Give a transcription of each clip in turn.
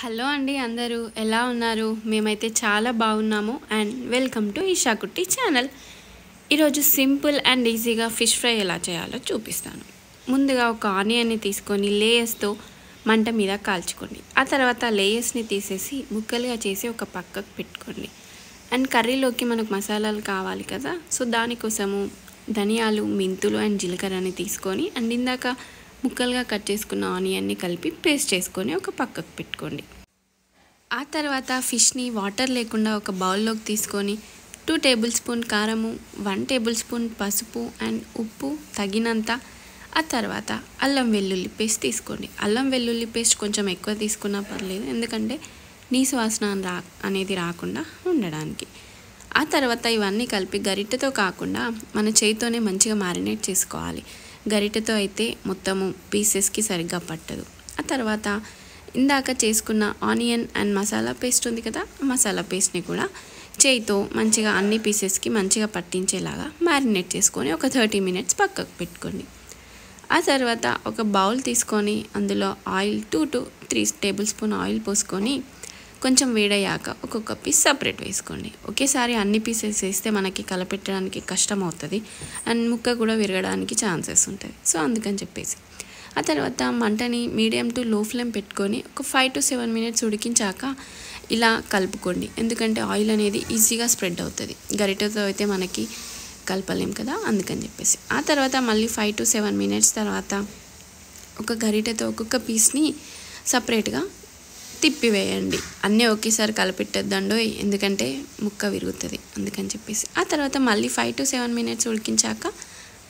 Hello అండి, అందరూ ఎలా ఉన్నారు? మేమైతే చాలా బాగున్నాము. అండ్ వెల్కమ్ టు ఈషా కుట్టి ఛానల్. ఈరోజు సింపుల్ అండ్ ఈజీగా ఫిష్ ఫ్రై ఎలా చేయాలో చూపిస్తాను. ముందుగా ఒక ఆనియన్ని తీసుకొని లేయర్స్తో మంట మీద కాల్చుకోండి. ఆ తర్వాత లేయర్స్ని తీసేసి ముక్కలుగా చేసి ఒక పక్కకు పెట్టుకోండి. అండ్ కర్రీలోకి మనకు మసాలాలు కావాలి కదా, సో దానికోసము ధనియాలు, మెంతులు అండ్ జీలకర్రని తీసుకొని అండ్ ఇందాక ముక్కలుగా కట్ చేసుకున్న ఆనియన్ని కలిపి పేస్ట్ చేసుకొని ఒక పక్కకు పెట్టుకోండి. ఆ తర్వాత ఫిష్ని వాటర్ లేకుండా ఒక బౌల్లోకి తీసుకొని 2 టేబుల్ స్పూన్ కారము, 1 టేబుల్ స్పూన్ పసుపు అండ్ ఉప్పు తగినంత. ఆ తర్వాత అల్లం వెల్లుల్లి పేస్ట్ తీసుకోండి. అల్లం వెల్లుల్లి పేస్ట్ కొంచెం ఎక్కువ తీసుకున్నా పర్లేదు, ఎందుకంటే నీసు వాసన అనేది రాకుండా ఉండడానికి. ఆ తర్వాత ఇవన్నీ కలిపి గరిటెతో కాకుండా మన చేతితోనే మంచిగా మ్యారినేట్ చేసుకోవాలి. గరిటెతో అయితే మొత్తము పీసెస్కి సరిగ్గా పట్టదు. ఆ తర్వాత ఇందాక చేసుకున్న ఆనియన్ అండ్ మసాలా పేస్ట్ ఉంది కదా, మసాలా పేస్ట్ని కూడా చేయితో మంచిగా అన్ని పీసెస్కి మంచిగా పట్టించేలాగా మ్యారినేట్ చేసుకొని ఒక 30 మినిట్స్ పక్కకు పెట్టుకోండి. ఆ తర్వాత ఒక బౌల్ తీసుకొని అందులో oil 2 to 3 table spoon oil పోసుకొని కొంచెం వేడయ్యాక ఒక్కొక్క పీస్ సపరేట్ వేసుకోండి. ఒకేసారి అన్ని పీసెస్ వేస్తే మనకి కలపెట్టడానికి కష్టం అవుతుంది అండ్ ముక్క కూడా విరగడానికి ఛాన్సెస్ ఉంటుంది. సో అందుకని చెప్పేసి ఆ తర్వాత మంటని మీడియం టు లో ఫ్లేమ్ పెట్టుకొని ఒక 5 to 7 మినిట్స్ ఉడికించాక ఇలా కలుపుకోండి, ఎందుకంటే ఆయిల్ అనేది ఈజీగా స్ప్రెడ్ అవుతుంది. గరిటెతో అయితే మనకి కలపలేం కదా, అందుకని చెప్పేసి. ఆ తర్వాత మళ్ళీ 5 to 7 మినిట్స్ తర్వాత ఒక గరిటెతో ఒక్కొక్క పీస్ని సపరేట్గా తిప్పివేయండి. అన్నీ ఒకేసారి కలిపెట్టద్దండో, ఎందుకంటే ముక్క విరుగుతుంది, అందుకని చెప్పేసి. ఆ తర్వాత మళ్ళీ 5 to 7 మినిట్స్ ఉడికించాక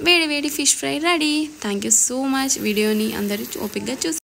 వేడి వేడి fish fry ready. Thank you so much. వీడియోని అందరూ ఓపిక్గా చూసి